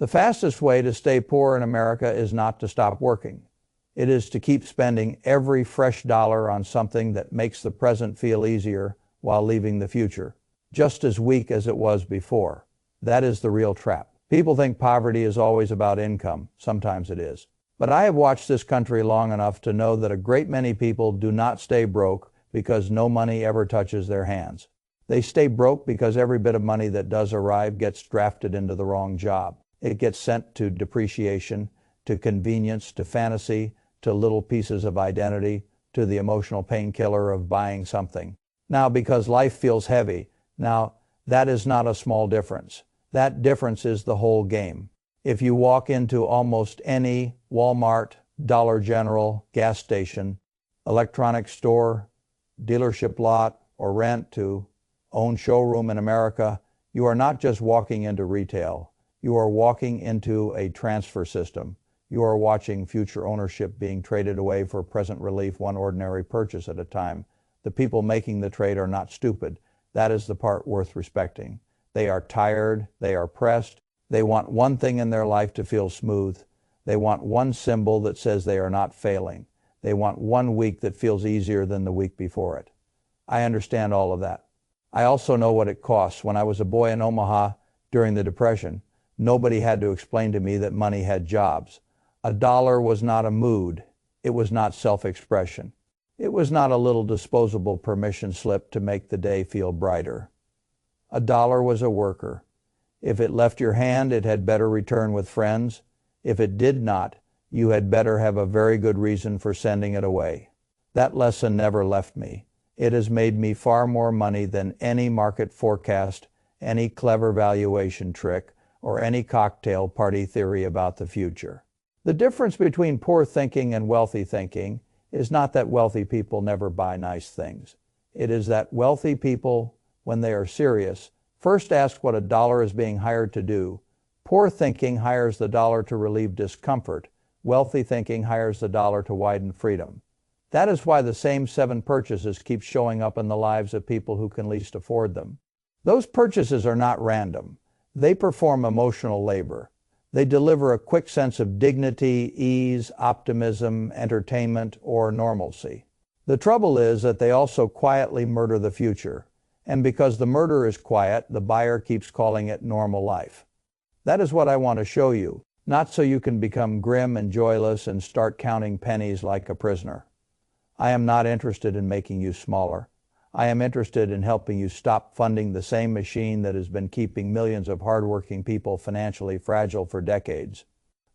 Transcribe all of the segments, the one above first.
The fastest way to stay poor in America is not to stop working. It is to keep spending every fresh dollar on something that makes the present feel easier while leaving the future just as weak as it was before. That is the real trap. People think poverty is always about income. Sometimes it is. But I have watched this country long enough to know that a great many people do not stay broke because no money ever touches their hands. They stay broke because every bit of money that does arrive gets drafted into the wrong job. It gets sent to depreciation, to convenience, to fantasy, to little pieces of identity, to the emotional painkiller of buying something. Now, because life feels heavy, now that is not a small difference. That difference is the whole game. If you walk into almost any Walmart, Dollar General, gas station, electronics store, dealership lot, or rent to own showroom in America, you are not just walking into retail. You are walking into a transfer system. You are watching future ownership being traded away for present relief, one ordinary purchase at a time. The people making the trade are not stupid. That is the part worth respecting. They are tired. They are pressed. They want one thing in their life to feel smooth. They want one symbol that says they are not failing. They want one week that feels easier than the week before it. I understand all of that. I also know what it costs. When I was a boy in Omaha during the Depression, nobody had to explain to me that money had jobs. A dollar was not a mood. It was not self-expression. It was not a little disposable permission slip to make the day feel brighter. A dollar was a worker. If it left your hand, it had better return with friends. If it did not, you had better have a very good reason for sending it away. That lesson never left me. It has made me far more money than any market forecast, any clever valuation trick, or any cocktail party theory about the future. The difference between poor thinking and wealthy thinking is not that wealthy people never buy nice things. It is that wealthy people, when they are serious, first ask what a dollar is being hired to do. Poor thinking hires the dollar to relieve discomfort. Wealthy thinking hires the dollar to widen freedom. That is why the same 7 purchases keep showing up in the lives of people who can least afford them. Those purchases are not random. They perform emotional labor. They deliver a quick sense of dignity, ease, optimism, entertainment, or normalcy. The trouble is that they also quietly murder the future. And because the murder is quiet, the buyer keeps calling it normal life. That is what I want to show you, not so you can become grim and joyless and start counting pennies like a prisoner. I am not interested in making you smaller. I am interested in helping you stop funding the same machine that has been keeping millions of hardworking people financially fragile for decades.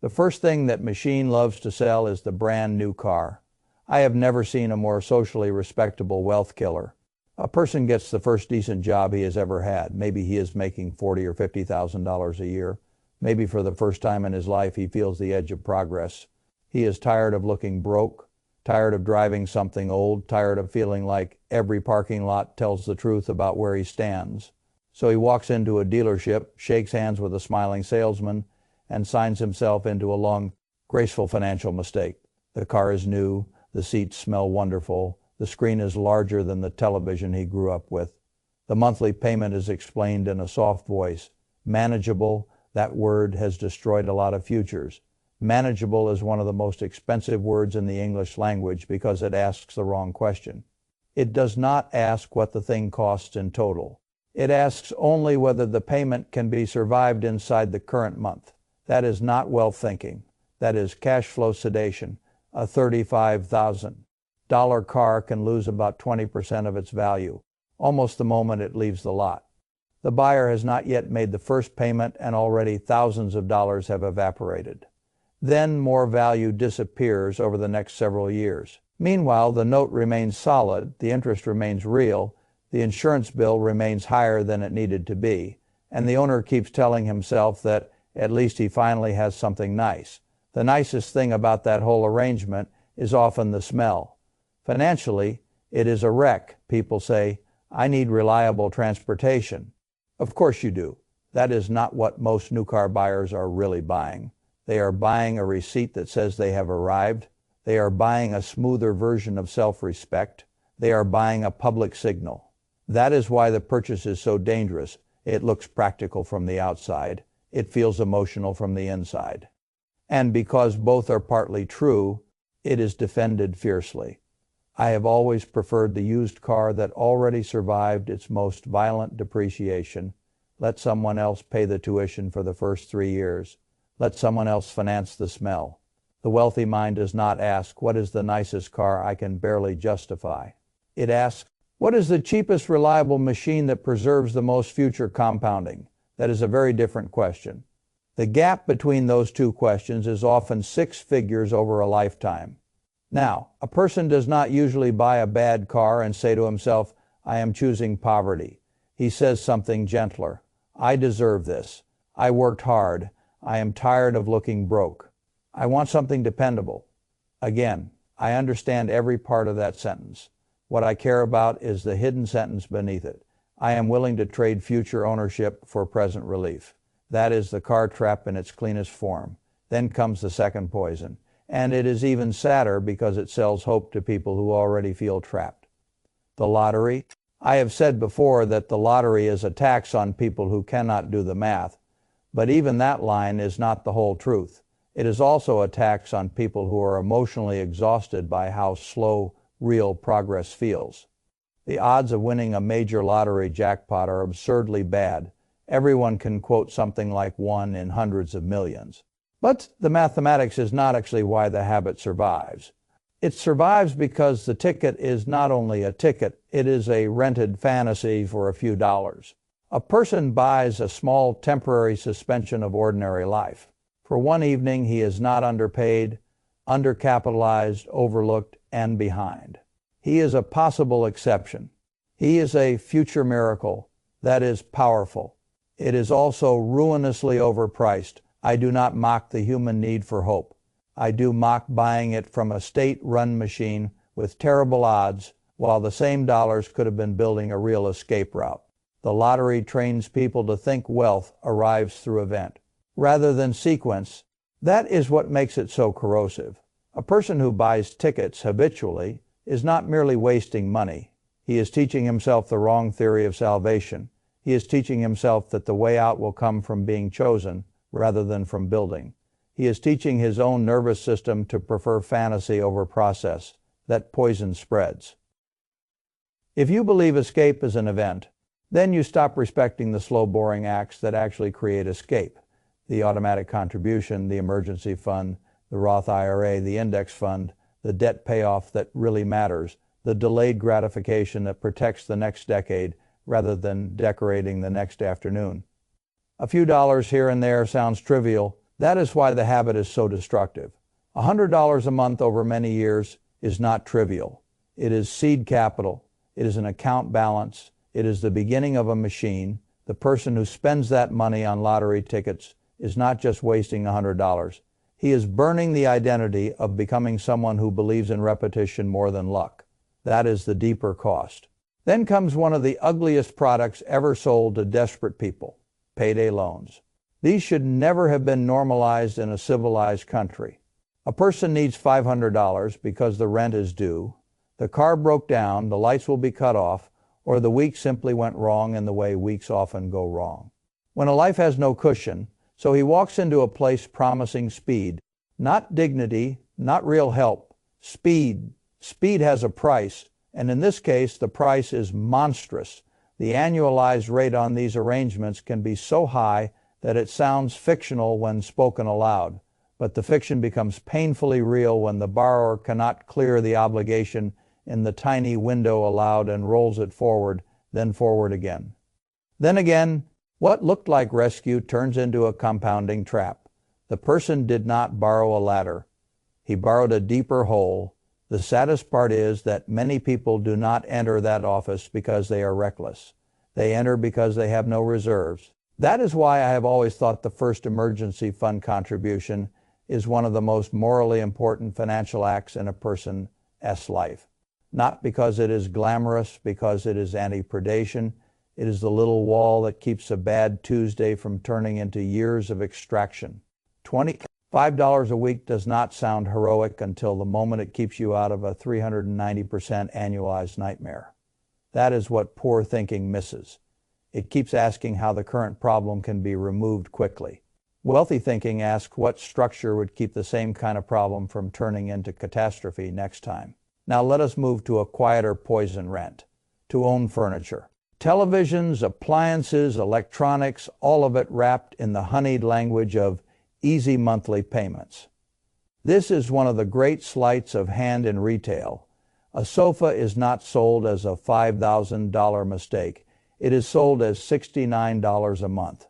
The first thing that machine loves to sell is the brand new car. I have never seen a more socially respectable wealth killer. A person gets the first decent job he has ever had. Maybe he is making $40,000 or $50,000 a year. Maybe for the first time in his life he feels the edge of progress. He is tired of looking broke, tired of driving something old, tired of feeling like every parking lot tells the truth about where he stands. So he walks into a dealership, shakes hands with a smiling salesman, and signs himself into a long, graceful financial mistake. The car is new, the seats smell wonderful, the screen is larger than the television he grew up with. The monthly payment is explained in a soft voice. Manageable, that word has destroyed a lot of futures. Manageable is one of the most expensive words in the English language because it asks the wrong question. It does not ask what the thing costs in total. It asks only whether the payment can be survived inside the current month. That is not wealth thinking. That is cash flow sedation. A $35,000 car can lose about 20% of its value, almost the moment it leaves the lot. The buyer has not yet made the first payment and already thousands of dollars have evaporated. Then more value disappears over the next several years. Meanwhile, the note remains solid, the interest remains real, the insurance bill remains higher than it needed to be, and the owner keeps telling himself that at least he finally has something nice. The nicest thing about that whole arrangement is often the smell. Financially, it is a wreck. People say, "I need reliable transportation." Of course you do. That is not what most new car buyers are really buying. They are buying a receipt that says they have arrived. They are buying a smoother version of self-respect. They are buying a public signal. That is why the purchase is so dangerous. It looks practical from the outside. it feels emotional from the inside. And because both are partly true, it is defended fiercely. I have always preferred the used car that already survived its most violent depreciation. Let someone else pay the tuition for the first 3 years. Let someone else finance the smell. The wealthy mind does not ask, what is the nicest car I can barely justify? It asks, what is the cheapest reliable machine that preserves the most future compounding? That is a very different question. The gap between those two questions is often 6 figures over a lifetime. Now, a person does not usually buy a bad car and say to himself, I am choosing poverty. He says something gentler. I deserve this. I worked hard. I am tired of looking broke. I want something dependable. Again, I understand every part of that sentence. What I care about is the hidden sentence beneath it. I am willing to trade future ownership for present relief. That is the car trap in its cleanest form. Then comes the second poison. And it is even sadder because it sells hope to people who already feel trapped. The lottery. I have said before that the lottery is a tax on people who cannot do the math, but even that line is not the whole truth. It is also a tax on people who are emotionally exhausted by how slow real progress feels. The odds of winning a major lottery jackpot are absurdly bad. Everyone can quote something like 1 in hundreds of millions. But the mathematics is not actually why the habit survives. It survives because the ticket is not only a ticket, it is a rented fantasy for a few dollars. A person buys a small temporary suspension of ordinary life. For one evening, he is not underpaid, undercapitalized, overlooked, and behind. He is a possible exception. He is a future miracle that is powerful. It is also ruinously overpriced. I do not mock the human need for hope. I do mock buying it from a state-run machine with terrible odds, while the same dollars could have been building a real escape route. The lottery trains people to think wealth arrives through event, rather than sequence. That is what makes it so corrosive. A person who buys tickets habitually is not merely wasting money. He is teaching himself the wrong theory of salvation. He is teaching himself that the way out will come from being chosen rather than from building. He is teaching his own nervous system to prefer fantasy over process. That poison spreads. If you believe escape is an event, then you stop respecting the slow, boring acts that actually create escape. The automatic contribution, the emergency fund, the Roth IRA, the index fund, the debt payoff that really matters, the delayed gratification that protects the next decade rather than decorating the next afternoon. A few dollars here and there sounds trivial. That is why the habit is so destructive. $100 a month over many years is not trivial. It is seed capital. It is an account balance. It is the beginning of a machine. The person who spends that money on lottery tickets is not just wasting $100. He is burning the identity of becoming someone who believes in repetition more than luck. That is the deeper cost. Then comes one of the ugliest products ever sold to desperate people: payday loans. These should never have been normalized in a civilized country. A person needs $500 because the rent is due, the car broke down, the lights will be cut off, or the week simply went wrong in the way weeks often go wrong. When a life has no cushion, so he walks into a place promising speed, not dignity, not real help, speed. Speed has a price, and in this case, the price is monstrous. The annualized rate on these arrangements can be so high that it sounds fictional when spoken aloud, but the fiction becomes painfully real when the borrower cannot clear the obligation in the tiny window allowed and rolls it forward, then forward again. Then again, what looked like rescue turns into a compounding trap. The person did not borrow a ladder. He borrowed a deeper hole. The saddest part is that many people do not enter that office because they are reckless. They enter because they have no reserves. That is why I have always thought the first emergency fund contribution is one of the most morally important financial acts in a person's life. Not because it is glamorous, because it is anti-predation. It is the little wall that keeps a bad Tuesday from turning into years of extraction. $25 a week does not sound heroic until the moment it keeps you out of a 390% annualized nightmare. That is what poor thinking misses. It keeps asking how the current problem can be removed quickly. Wealthy thinking asks what structure would keep the same kind of problem from turning into catastrophe next time. Now let us move to a quieter poison rent: to own furniture. Televisions, appliances, electronics, all of it wrapped in the honeyed language of easy monthly payments. This is one of the great sleights of hand in retail. A sofa is not sold as a $5,000 mistake. It is sold as $69 a month.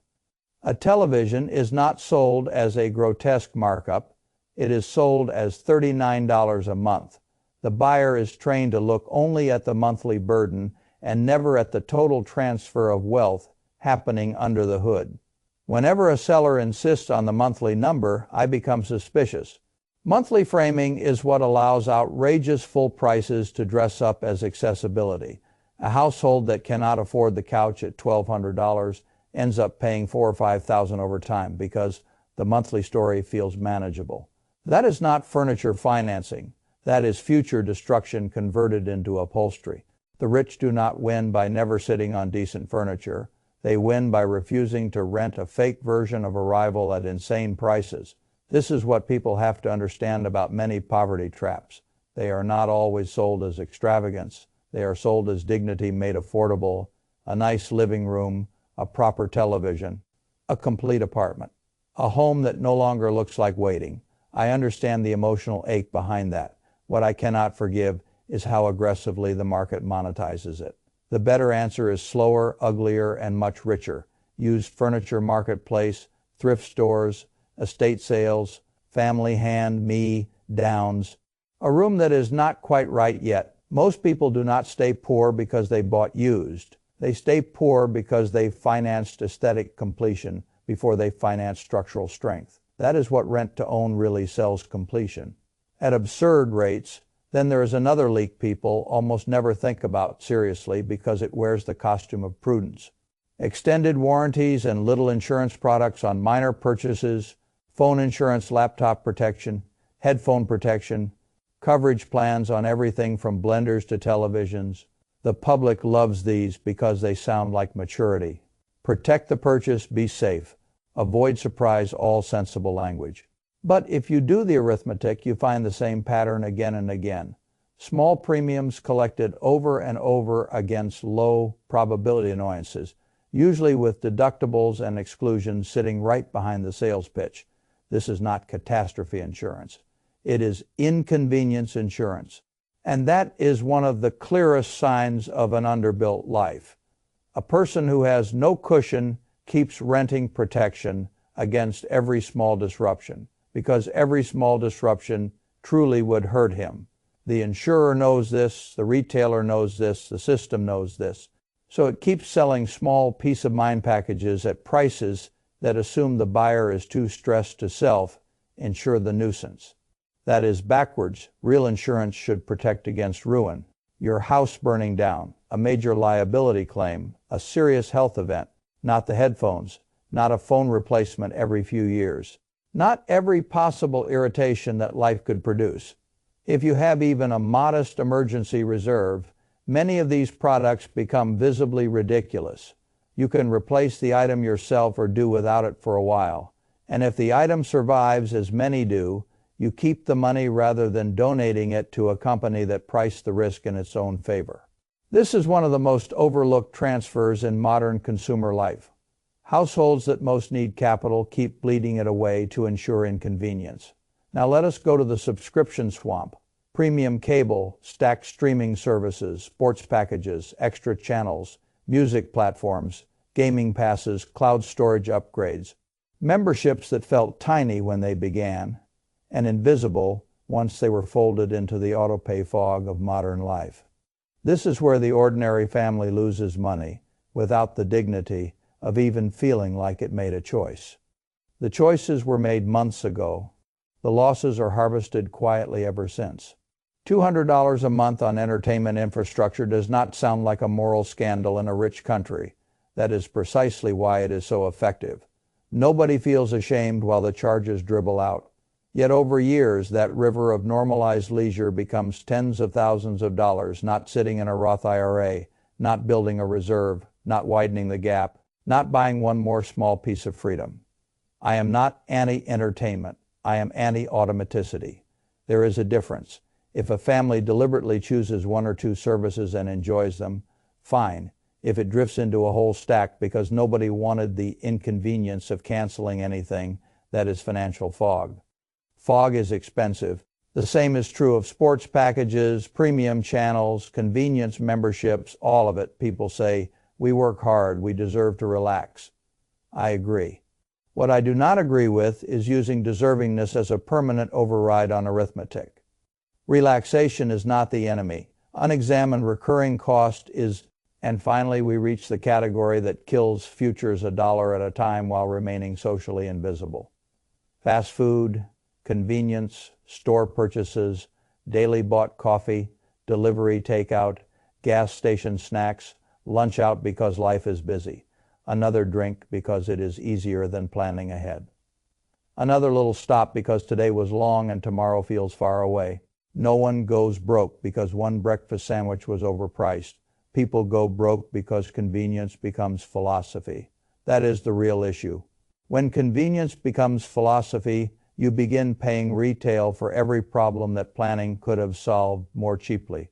A television is not sold as a grotesque markup. It is sold as $39 a month. The buyer is trained to look only at the monthly burden and never at the total transfer of wealth happening under the hood. Whenever a seller insists on the monthly number, I become suspicious. Monthly framing is what allows outrageous full prices to dress up as accessibility. A household that cannot afford the couch at $1,200 ends up paying $4,000 or $5,000 over time because the monthly story feels manageable. That is not furniture financing. That is future destruction converted into upholstery. The rich do not win by never sitting on decent furniture. They win by refusing to rent a fake version of Arrival at insane prices. This is what people have to understand about many poverty traps. They are not always sold as extravagance. They are sold as dignity made affordable, a nice living room, a proper television, a complete apartment, a home that no longer looks like waiting. I understand the emotional ache behind that. What I cannot forgive is how aggressively the market monetizes it. The better answer is slower, uglier, and much richer. Used furniture marketplace, thrift stores, estate sales, family hand, me, downs. A room that is not quite right yet. Most people do not stay poor because they bought used. They stay poor because they financed aesthetic completion before they financed structural strength. That is what rent-to-own really sells: completion. At absurd rates. Then there is another leak people almost never think about seriously because it wears the costume of prudence. Extended warranties and little insurance products on minor purchases, phone insurance, laptop protection, headphone protection, coverage plans on everything from blenders to televisions. The public loves these because they sound like maturity. Protect the purchase, be safe. Avoid surprise, all sensible language. But if you do the arithmetic, you find the same pattern again and again. Small premiums collected over and over against low probability annoyances, usually with deductibles and exclusions sitting right behind the sales pitch. This is not catastrophe insurance. It is inconvenience insurance. And that is one of the clearest signs of an underbuilt life. A person who has no cushion keeps renting protection against every small disruption, because every small disruption truly would hurt him. The insurer knows this, the retailer knows this, the system knows this. So it keeps selling small peace-of-mind packages at prices that assume the buyer is too stressed to self-insure the nuisance. That is backwards. Real insurance should protect against ruin. Your house burning down, a major liability claim, a serious health event, not the headphones, not a phone replacement every few years. Not every possible irritation that life could produce. If you have even a modest emergency reserve, many of these products become visibly ridiculous. You can replace the item yourself or do without it for a while. And if the item survives, as many do, you keep the money rather than donating it to a company that priced the risk in its own favor. This is one of the most overlooked transfers in modern consumer life. Households that most need capital keep bleeding it away to ensure inconvenience. Now let us go to the subscription swamp. Premium cable, stacked streaming services, sports packages, extra channels, music platforms, gaming passes, cloud storage upgrades. Memberships that felt tiny when they began, and invisible once they were folded into the autopay fog of modern life. This is where the ordinary family loses money without the dignity of even feeling like it made a choice. The choices were made months ago. The losses are harvested quietly ever since. $200 a month on entertainment infrastructure does not sound like a moral scandal in a rich country. That is precisely why it is so effective. Nobody feels ashamed while the charges dribble out. Yet over years, that river of normalized leisure becomes tens of thousands of dollars, not sitting in a Roth IRA, not building a reserve, not widening the gap, not buying one more small piece of freedom. I am not anti-entertainment. I am anti-automaticity. There is a difference. If a family deliberately chooses one or two services and enjoys them, fine. If it drifts into a whole stack because nobody wanted the inconvenience of canceling anything, that is financial fog. Fog is expensive. The same is true of sports packages, premium channels, convenience memberships, all of it. People say, we work hard, we deserve to relax. I agree. What I do not agree with is using deservingness as a permanent override on arithmetic. Relaxation is not the enemy. Unexamined recurring cost is. And finally, we reach the category that kills futures $1 at a time while remaining socially invisible. Fast food, convenience, store purchases, daily bought coffee, delivery takeout, gas station snacks, lunch out because life is busy, another drink because it is easier than planning ahead. Another little stop because today was long and tomorrow feels far away. No one goes broke because one breakfast sandwich was overpriced. People go broke because convenience becomes philosophy. That is the real issue. When convenience becomes philosophy, you begin paying retail for every problem that planning could have solved more cheaply.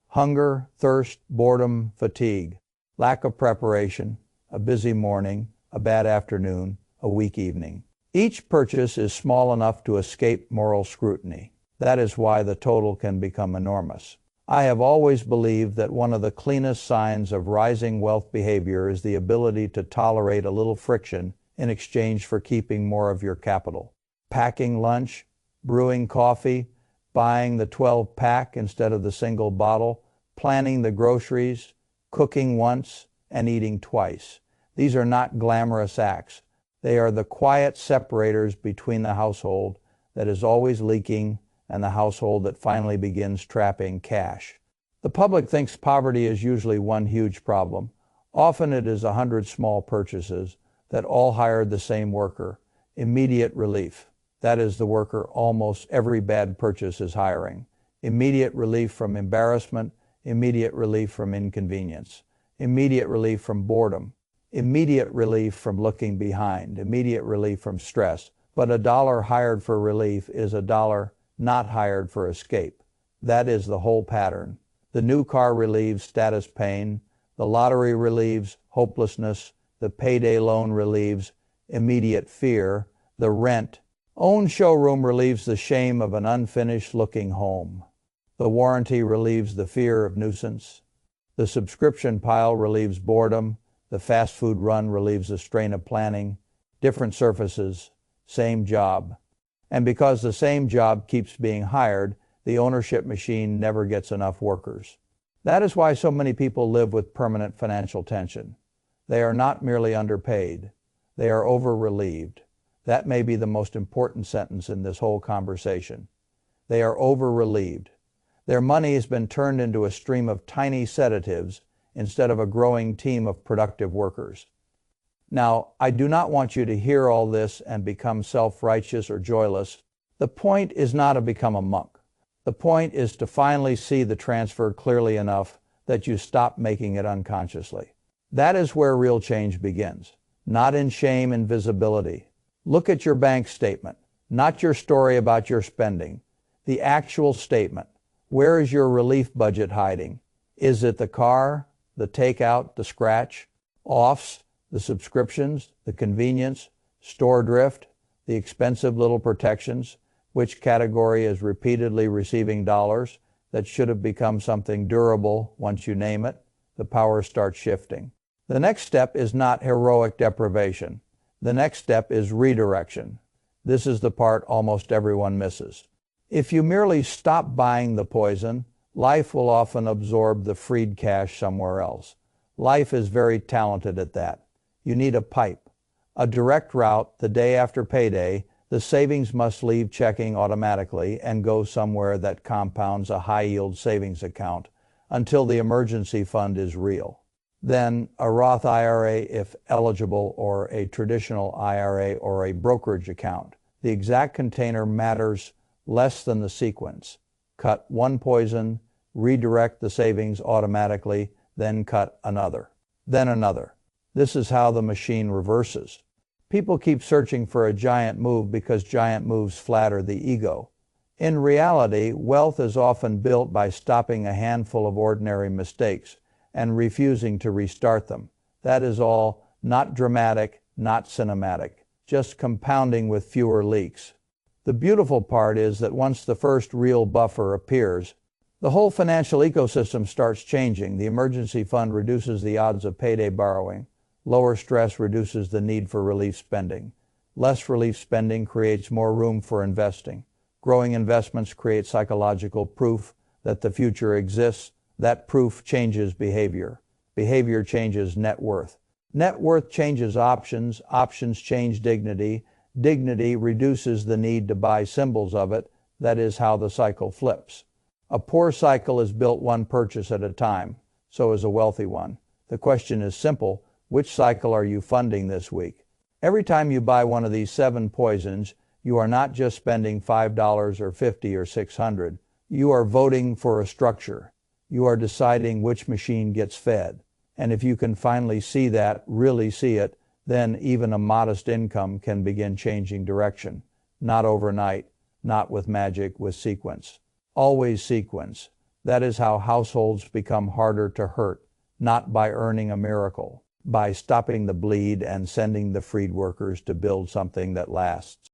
Hunger, thirst, boredom, fatigue, lack of preparation, a busy morning, a bad afternoon, a weak evening. Each purchase is small enough to escape moral scrutiny. That is why the total can become enormous. I have always believed that one of the cleanest signs of rising wealth behavior is the ability to tolerate a little friction in exchange for keeping more of your capital. Packing lunch, brewing coffee, buying the 12-pack instead of the single bottle, planning the groceries, cooking once and eating twice. These are not glamorous acts. They are the quiet separators between the household that is always leaking and the household that finally begins trapping cash. The public thinks poverty is usually one huge problem. Often it is 100 small purchases that all hired the same worker. Immediate relief. That is the worker almost every bad purchase is hiring. Immediate relief from embarrassment, immediate relief from inconvenience, immediate relief from boredom, immediate relief from looking behind, immediate relief from stress. But $1 hired for relief is $1 not hired for escape. That is the whole pattern. The new car relieves status pain, the lottery relieves hopelessness, the payday loan relieves immediate fear, the rent-owned showroom relieves the shame of an unfinished-looking home. The warranty relieves the fear of nuisance. The subscription pile relieves boredom. The fast food run relieves the strain of planning. Different surfaces, same job. And because the same job keeps being hired, the ownership machine never gets enough workers. That is why so many people live with permanent financial tension. They are not merely underpaid. They are over-relieved. That may be the most important sentence in this whole conversation. They are over-relieved. Their money has been turned into a stream of tiny sedatives instead of a growing team of productive workers. Now, I do not want you to hear all this and become self-righteous or joyless. The point is not to become a monk. The point is to finally see the transfer clearly enough that you stop making it unconsciously. That is where real change begins, not in shame and visibility. Look at your bank statement, not your story about your spending. The actual statement. Where is your relief budget hiding? Is it the car, the takeout, the scratch, offs, the subscriptions, the convenience, store drift, the expensive little protections? Which category is repeatedly receiving dollars that should have become something durable once you name it? The power starts shifting. The next step is not heroic deprivation. The next step is redirection. This is the part almost everyone misses. If you merely stop buying the poison, life will often absorb the freed cash somewhere else. Life is very talented at that. You need a pipe, a direct route the day after payday. The savings must leave checking automatically and go somewhere that compounds a high-yield savings account until the emergency fund is real. Then a Roth IRA if eligible, or a traditional IRA or a brokerage account. The exact container matters less than the sequence. Cut one poison, redirect the savings automatically, then cut another. then another. This is how the machine reverses. People keep searching for a giant move because giant moves flatter the ego. In reality, wealth is often built by stopping a handful of ordinary mistakes and refusing to restart them. That is all, not dramatic, not cinematic, just compounding with fewer leaks. The beautiful part is that once the first real buffer appears, the whole financial ecosystem starts changing. The emergency fund reduces the odds of payday borrowing. Lower stress reduces the need for relief spending. Less relief spending creates more room for investing. Growing investments create psychological proof that the future exists. That proof changes behavior. Behavior changes net worth. Net worth changes options. Options change dignity. Dignity reduces the need to buy symbols of it. That is how the cycle flips. A poor cycle is built one purchase at a time. So is a wealthy one. The question is simple. Which cycle are you funding this week? Every time you buy one of these 7 poisons, you are not just spending $5 or $50 or $600. You are voting for a structure. You are deciding which machine gets fed. And if you can finally see that, really see it, then even a modest income can begin changing direction. Not overnight, not with magic, with sequence. Always sequence. That is how households become harder to hurt, not by earning a miracle, by stopping the bleed and sending the freed workers to build something that lasts.